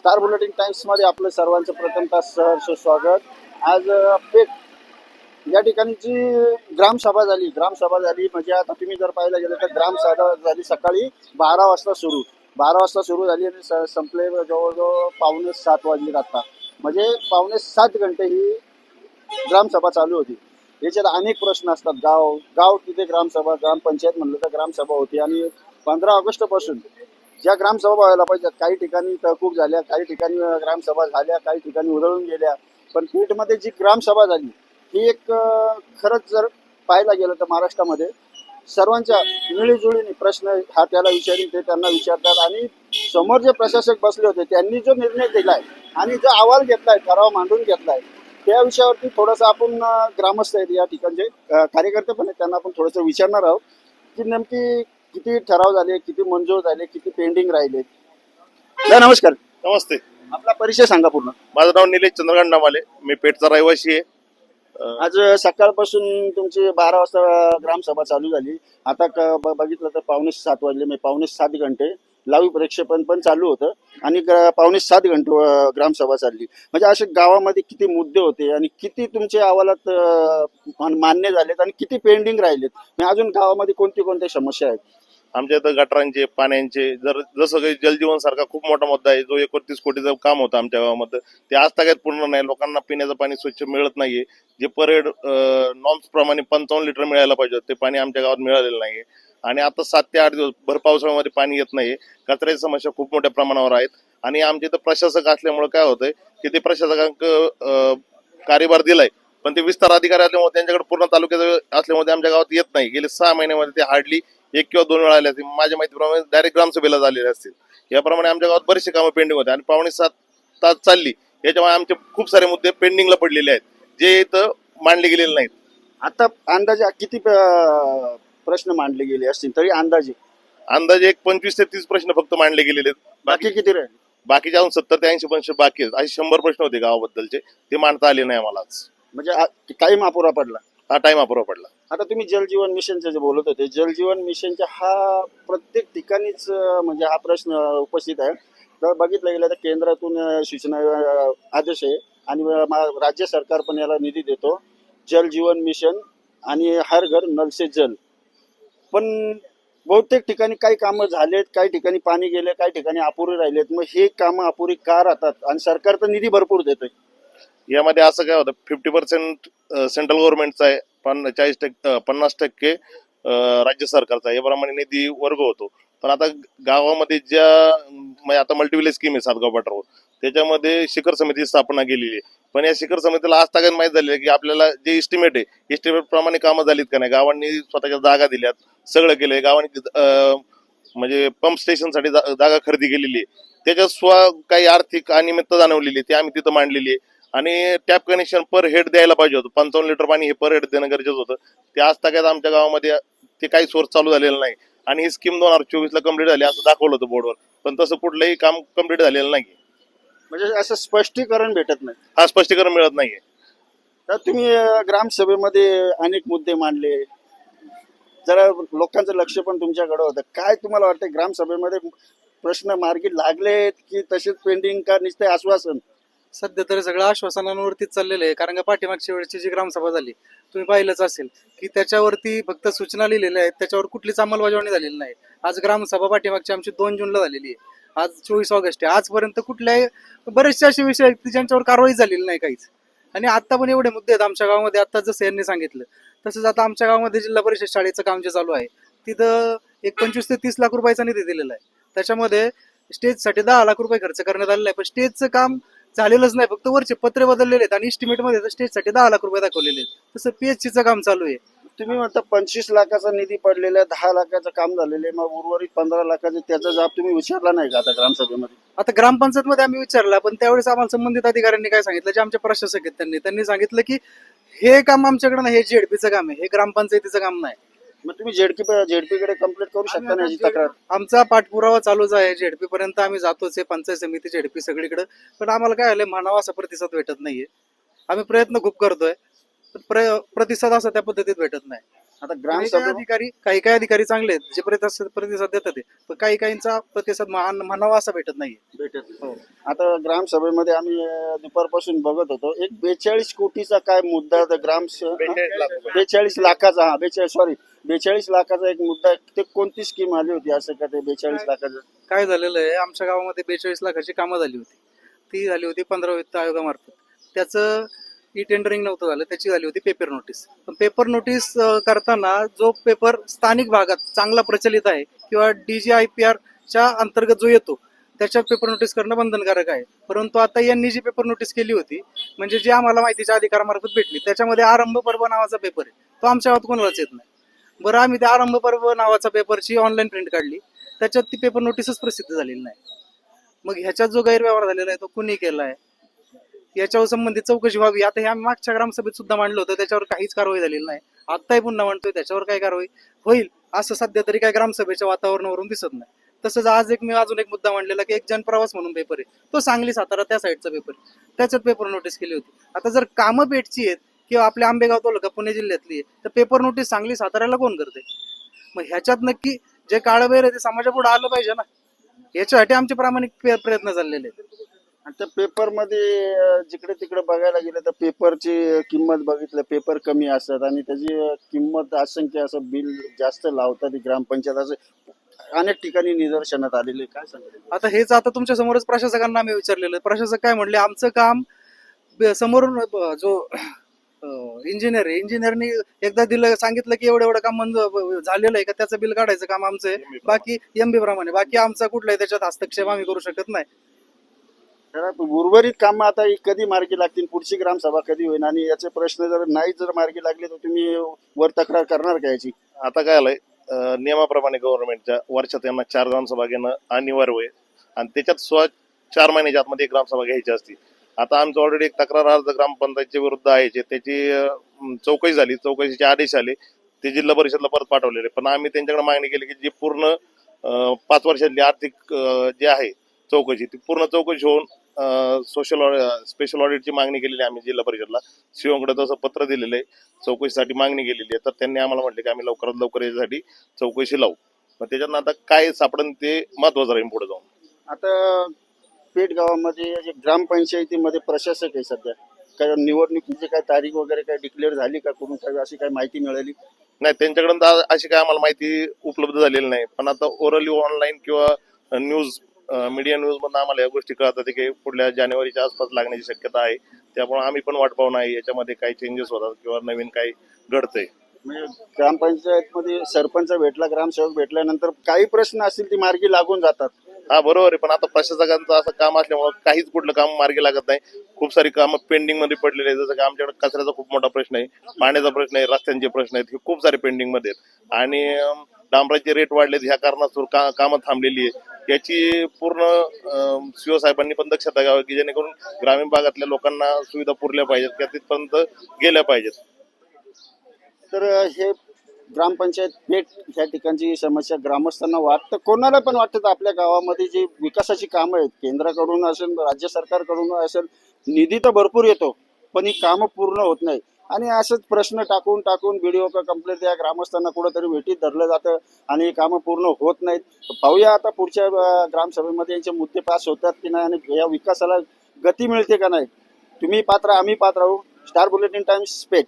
Star bulletin times मध्ये आपलं सर्वांचं प्रथमतः सहर्ष स्वागत। आज पेठ या ठिकाणची ग्रामसभा झाली म्हणजे आता तुम्ही जर पाहायला गेलं तर ग्रामसभा झाली सकाळी 12 वाजता सुरू झाली आणि संपले जवळजवळ पावणे 7 वाजले आता, म्हणजे पावणे 7 घंटे ही ग्रामसभा चालू होती। याच्यात अनेक प्रश्न असतात। गाव गाव तिथे ग्रामसभा, ग्रामपंचायत म्हणलं तर ग्रामसभा होती आणि 15 ऑगस्ट पासून ज्या ग्रामसभा व्हायला पाहिजेत काही ठिकाणी तहकूब झाल्या, काही ठिकाणी ग्रामसभा झाल्या, काही ठिकाणी उधळून गेल्या। पण पेठमध्ये जी ग्रामसभा झाली ही एक खरंच जर पाहायला गेलं तर महाराष्ट्रामध्ये सर्वांच्या मिळीजुळीने प्रश्न हा त्याला विचारून ते त्यांना विचारतात आणि समोर जे प्रशासक बसले होते त्यांनी जो निर्णय दिलाय आणि जो अहवाल घेतलाय, ठराव मांडून घेतलाय, त्या विषयावरती थोडंसं आपण ग्रामस्थ आहेत या ठिकाणचे कार्यकर्ते पण आहेत त्यांना आपण थोडंसं विचारणार आहोत की नेमकी किती ठराव झाले, किती मंजूर झाले, किती पेंडिंग राहिले। नमस्कार। नमस्ते। आपला परिचय सांगा पूर्ण। माझं नाव निलेश चंद्रकांत नामाले, मी पेठचा रहिवासी आहे। आज सकाळपासून तुमची 12 वाजता ग्रामसभा चालू झाली। आता बघितलं तर पावणे 7 वाजले, म्हणजे पावणे 7 घंटे लाईव्ह प्रक्षेपण पण चालू होतं आणि पावणे 7 घंटे ग्रामसभा चालली। म्हणजे असे गावामध्ये किती मुद्दे होते आणि किती तुमच्या अहवालात मान्य झालेत आणि किती पेंडिंग राहिलेत, म्हणजे अजून गावामध्ये कोणती कोणत्या समस्या आहेत? आमच्या इथं गटारांचे, पाण्याचे, जसं काही जलजीवन सारखा खूप मोठा मुद्दा आहे जो 31 कोटीचं काम होतं आमच्या गावामध्ये, ते आज तागायत पूर्ण नाही। लोकांना पिण्याचं पाणी स्वच्छ मिळत नाहीये। जे परेड नॉर्म्स प्रमाणे 55 लिटर मिळायला पाहिजे ते पाणी आमच्या गावात मिळालेलं नाहीये आणि आता 7 ते 8 दिवस भर पावसाळ्यामध्ये पाणी येत नाहीये। कचऱ्याची समस्या खूप मोठ्या प्रमाणावर आहेत आणि आमच्या इथं प्रशासक असल्यामुळे काय होतंय की ते प्रशासकांक कार्यभार दिलाय पण ते विस्तार अधिकारी असल्यामुळे त्यांच्याकडे पूर्ण तालुक्यात असल्यामुळे आमच्या गावात येत नाही। गेले 6 महिन्यामध्ये ते हार्डली 1 किंवा 2 वेळा आले असतील, माझ्या माहितीप्रमाणे डायरेक्ट ग्रामसभेला झालेले असतील। याप्रमाणे आमच्या गावात बरेचसे कामं पेंडिंग होते आणि पावणे 7 तास चालली, याच्यामुळे आमचे खूप सारे मुद्दे पेंडिंगला पडलेले आहेत जे इथं मांडले गेलेले नाहीत। आता अंदाजे किती प्रश्न मांडले गेले असतील तरी अंदाजे एक 25 ते 30 प्रश्न फक्त मांडले गेलेले आहेत। बाकी किती राहिले? बाकीचे अजून 70 ते 80 प्रश्न बाकी आहेत। असे 100 प्रश्न होते गावाबद्दलचे, ते मांडता आले नाही आम्हाला आज। म्हणजे टाइम अपुरा पडला। हा टाइम अपुरा पडला। आता तुम्ही जलजीवन मिशनचे जे बोलत होते, जलजीवन मिशनच्या हा प्रत्येक ठिकाणीच म्हणजे हा प्रश्न उपस्थित आहे। तर बघितलं गेलं तर केंद्रातून सूचना आदेश आहे आणि राज्य सरकार पण याला निधी देतो, जलजीवन मिशन आणि हर घर नल से जल। पण बहुतेक ठिकाणी काही कामं झालेत, काही ठिकाणी पाणी गेले, काही ठिकाणी अपुरे राहिलेत। मग हे कामं अपुरी का राहतात आणि सरकार तर निधी भरपूर देतोय? यामध्ये असं काय होतं, 50% सेंट्रल गव्हर्नमेंटचा आहे, 50% राज्य सरकारचा आहे, याप्रमाणे निधी वर्ग होतो। पण आता गावामध्ये म्हणजे आता मल्टीव्हिलेज स्कीम आहे सातगाव पठारावर, त्याच्यामध्ये शिखर समिती स्थापना केलेली आहे। पण या शिखर समितीला आज तागायत माहीत झालेलं आहे की आपल्याला जे इस्टिमेट आहे, इस्टिमेट प्रमाणे कामं झालीत का नाही। गावांनी स्वतःच्या जागा दिल्यात, सगळं केलंय। गावांनी म्हणजे पंप स्टेशनसाठी जागा खरेदी केलेली आहे, त्याच्यात काही आर्थिक अनियमितता जाणवलेली आहे, ती आम्ही तिथं मांडलेली आहे। आणि टॅप कनेक्शन पर हेड द्यायला पाहिजे होतं, 55 लिटर पाणी हे पर हेड देणं गरजेचं होतं। ते आज तागायत आमच्या गावामध्ये ते काही सोर्स चालू झालेलं नाही आणि ही स्कीम 2024 ला कंप्लीट झाली असं दाखवलं होतं बोर्डवर, पण तसं कुठलंही काम कंप्लीट झालेलं नाही। म्हणजे असं स्पष्टीकरण भेटत नाही। हा स्पष्टीकरण मिळत नाहीये। तर तुम्ही ग्रामसभेमध्ये अनेक मुद्दे मांडले, जरा लोकांचं लक्ष पण तुमच्याकडे होतं। काय तुम्हाला वाटतं ग्रामसभेमध्ये प्रश्न मार्गी लागलेत की तसेच पेंडिंग, का नुसते आश्वासन? सध्या तरी सगळं आश्वासनांवरतीच चाललेलं आहे, कारण का पाठीमागच्या वेळची जी ग्रामसभा झाली तुम्ही पाहिलंच असेल की त्याच्यावरती फक्त सूचना लिहिलेल्या आहेत, त्याच्यावर कुठलीच अंमलबजावणी झालेली नाही। आज ग्रामसभा पाठीमागची आमची 2 जूनला झालेली आहे, आज 24 ऑगस्ट आहे। आजपर्यंत कुठल्याही बरेचसे असे विषय आहेत की ज्यांच्यावर कारवाई झालेली नाही काहीच। आणि आता पण एवढे मुद्दे आहेत आमच्या गावामध्ये, आता जसं यांनी सांगितलं तसंच आता आमच्या गावामध्ये जिल्हा परिषद शाळेचं काम जे चालू आहे तिथं एक 25 ते 30 लाख रुपयाचा निधी दिलेला आहे। त्याच्यामध्ये स्टेजसाठी 10 लाख रुपये खर्च करण्यात आलेला आहे, पण स्टेजचं काम झालेलंच नाही, फक्त वरचे पत्रे बदललेले आहेत आणि इस्टिमेट मध्ये स्टेजसाठी 10 लाख रुपये दाखवलेले आहेत। तसं पीएचसीचं काम चालू आहे। तुम्ही म्हणता 25 लाखाचा निधी पडलेला आहे, 10 लाखाचं काम झालेलं आहे, मग उर्वरित 15 लाखाचं त्याचा जाब तुम्ही विचारला नाही का आता ग्रामसभेमध्ये? आता ग्रामपंचायत मध्ये आम्ही विचारला, पण त्यावेळेस आम्हाला संबंधित अधिकाऱ्यांनी काय सांगितलं, जे आमचे प्रशासक आहेत त्यांनी सांगितलं की हे काम आमच्याकडे नाही, हे जेडपीचं काम आहे, हे ग्रामपंचायतीचं काम नाही। मग तुम्ही जेडपीकडे कंप्लीट करू शकता ना याची तक्रार? आमचा पाठपुरावा चालूच आहे, जेडपी पर्यंत आम्ही जातोच आहे, पंचायत समिती जेडपी सगळीकडे। पण आम्हाला काय आलंय, म्हणावा असा प्रतिसाद भेटत नाहीये। आम्ही प्रयत्न खूप करतोय, पण प्रतिसाद असा त्या पद्धतीत भेटत नाही। आता काही काही अधिकारी चांगले आहेत जे प्रतिसाद देतात ते. पण काही काहींचा प्रतिसाद म्हणावा असा भेटत नाहीये. भेटत हो. आता ग्रामसभेमध्ये आम्ही दुपारपासून बघत होतो, एक 42 कोटीचा काय मुद्दा 42 लाखाचा, 42 लाखाचा एक मुद्दा, ते कोणती स्कीम आली होती असं का ते 42 लाखाचं? काय झालेलं आहे, आमच्या गावामध्ये 42 लाखाची कामं झाली होती. ती झाली होती 15 वित्त आयोगामार्फत. त्याचं ई टेंडरिंग नव्हतं झालं, त्याची झाली होती पेपर नोटीस. पण पेपर नोटीस करताना जो पेपर स्थानिक भागात चांगला प्रचलित आहे किंवा DGIPR च्या अंतर्गत जो येतो त्याच्यात पेपर नोटीस करणं बंधनकारक आहे. परंतु आता यांनी जी पेपर नोटीस केली होती, म्हणजे जी आम्हाला माहितीच्या अधिकारामार्फत भेटली, त्याच्यामध्ये आरंभ पर्व नावाचा पेपर आहे, तो आमच्या गावात कोणालाच येत नाही. बरं, आम्ही त्या आरंभ पर्व नावाचा पेपरची ऑनलाईन प्रिंट काढली, त्याच्यात ती पेपर नोटीसच प्रसिद्ध झालेली नाही. मग ह्याच्यात जो गैरव्यवहार झालेला आहे तो कुणी केलाय याच्यावर संबंधित चौकशी व्हावी. आता हे आम्ही मागच्या ग्रामसभेत सुद्धा मांडलं होतं, त्याच्यावर काहीच कारवाई झालेली नाही. आत्ताही पुन्हा म्हणतोय त्याच्यावर काय कारवाई होईल असं सध्या तरी काय ग्रामसभेच्या वातावरणावरून दिसत नाही. तसंच आज मी अजून एक मुद्दा मांडलेला की एक जनप्रवास म्हणून पेपर आहे, तो सांगली सातारा त्या साईडचा पेपर आहे, त्याच्यात पेपर नोटीस केली होती. आता जर कामं पेठची आहेत किंवा आपल्या आंबेगाव तालुका पुणे जिल्ह्यातली आहे, तर पेपर नोटीस सांगली साताऱ्याला कोण करते? मग ह्याच्यात नक्की जे काळबेर आहे ते समाजापुढे आलं पाहिजे ना. याच्यासाठी आमचे प्रामाणिक प्रयत्न चाललेले आहेत. आणि त्या पेपरमध्ये जिकडे तिकडे बघायला गेलं तर पेपरची किंमत बघितलं, पेपर कमी असतात आणि त्याची किंमत असंख्य, असं बिल जास्त लावतात ग्रामपंचायत, असं अनेक ठिकाणी निदर्शनात आलेले. काय सांगितलं आता हेच आता तुमच्या समोरच प्रशासकांना आम्ही विचारलेलं. प्रशासक काय म्हणले, आमचं काम समोरून जो इंजिनियर आहे, इंजिनियरनी एकदा दिलं, सांगितलं की एवढं एवढं काम झालेलं आहे का, त्याचं बिल काढायचं काम आमचं आहे. बाकी MB प्रमाणे बाकी आमचा कुठलाही त्याच्यात हस्तक्षेप आम्ही करू शकत नाही. उर्वरित कामं आता कधी मार्गी लागतील, पुढची ग्रामसभा कधी होईल, आणि याचे प्रश्न जर मार्गी लागले तर तुम्ही वर तक्रार करणार का याची? आता काय आलंय, नियमाप्रमाणे गव्हर्नमेंटच्या वर्षात यांना 4 ग्रामसभा घेणं अनिवार्य आहे आणि त्याच्यात 4 महिन्याच्या आतमध्ये एक ग्रामसभा घ्यायची असती. आता आमचं ऑलरेडी एक तक्रार अर्ज ग्रामपंचायतच्या विरुद्ध आहे, त्याची चौकशी झाली, चौकशीचे आदेश आले, ते जिल्हा परिषदला परत पाठवलेले. पण आम्ही त्यांच्याकडे मागणी केली की जी पूर्ण 5 वर्षातली आर्थिक जे आहे चौकशी, ती पूर्ण चौकशी होऊन स्पेशल ऑडिटची मागणी केलेली आहे आम्ही जिल्हा परिषदला. सीओकडे तसं पत्र दिलेलं आहे, चौकशीसाठी मागणी केलेली आहे. तर त्यांनी आम्हाला म्हटले की आम्ही लवकरात लवकर याच्यासाठी चौकशी लावू. मग त्याच्यातनं आता काय सापडन ते महत्वाचं राहील पुढे जाऊन. आता पेठ गावामध्ये जे ग्रामपंचायतीमध्ये प्रशासक आहे सध्या, काय निवडणुकीची काय तारीख वगैरे काय डिक्लेअर झाली का, करून काय अशी काय माहिती मिळाली? नाही, त्यांच्याकडून तर अशी काय आम्हाला माहिती उपलब्ध झालेली नाही. पण आता ओरली ऑनलाईन किंवा मीडिया न्यूज मधून आम्हाला या गोष्टी कळतात की पुढल्या जानेवारीच्या आसपास लागण्याची शक्यता आहे. त्यामुळे आम्ही पण वाट पाहू नाही याच्यामध्ये काही चेंजेस होतात किंवा नवीन काही घडतंय. म्हणजे ग्रामपंचायतमध्ये सरपंच भेटला, ग्रामसेवक भेटल्यानंतर काही प्रश्न असतील ती मार्गी लागून जातात. हा, बरोबर आहे. पण आता प्रशासकांचं असं काम असल्यामुळे काहीच कुठलं काम मार्गी लागत नाही. खूप सारी कामं पेंडिंग मध्ये पडलेली आहेत. जसं की आमच्याकडे कचऱ्याचा खूप मोठा प्रश्न आहे, पाण्याचा प्रश्न आहे, रस्त्यांचे प्रश्न आहेत, हे खूप सारे पेंडिंग मध्ये आहेत. आणि डांबराचे रेट वाढलेत, ह्या कारणास्तव कामं थांबलेली आहे. याची पूर्ण सीओ साहेबांनी पण दक्षता घ्यावी की जेणेकरून ग्रामीण भागातल्या लोकांना सुविधा पुरल्या पाहिजेत किंवा तिथपर्यंत गेल्या पाहिजेत. तर हे ग्रामपंचायत पेठ ह्या ठिकाणची समस्या ग्रामस्थांना वाटतं, कोणाला पण वाटतं आपल्या गावामध्ये जी विकासाची कामं आहेत, केंद्राकडून असेल राज्य सरकारकडून असेल, निधी तर भरपूर येतो पण ही कामं पूर्ण होत नाही. आणि असंच प्रश्न टाकून BDO का कंप्लेंट या ग्रामस्थांना कुठंतरी भेटीत धरलं जातं आणि ही कामं पूर्ण होत नाहीत. पाहूया आता पुढच्या ग्रामसभेमध्ये यांचे मुद्दे पास होतात की नाही आणि या विकासाला गती मिळते का नाही. तुम्ही पात्र, आम्ही पात्र आहोत. स्टार बुलेटिन टाइम्स पेठ.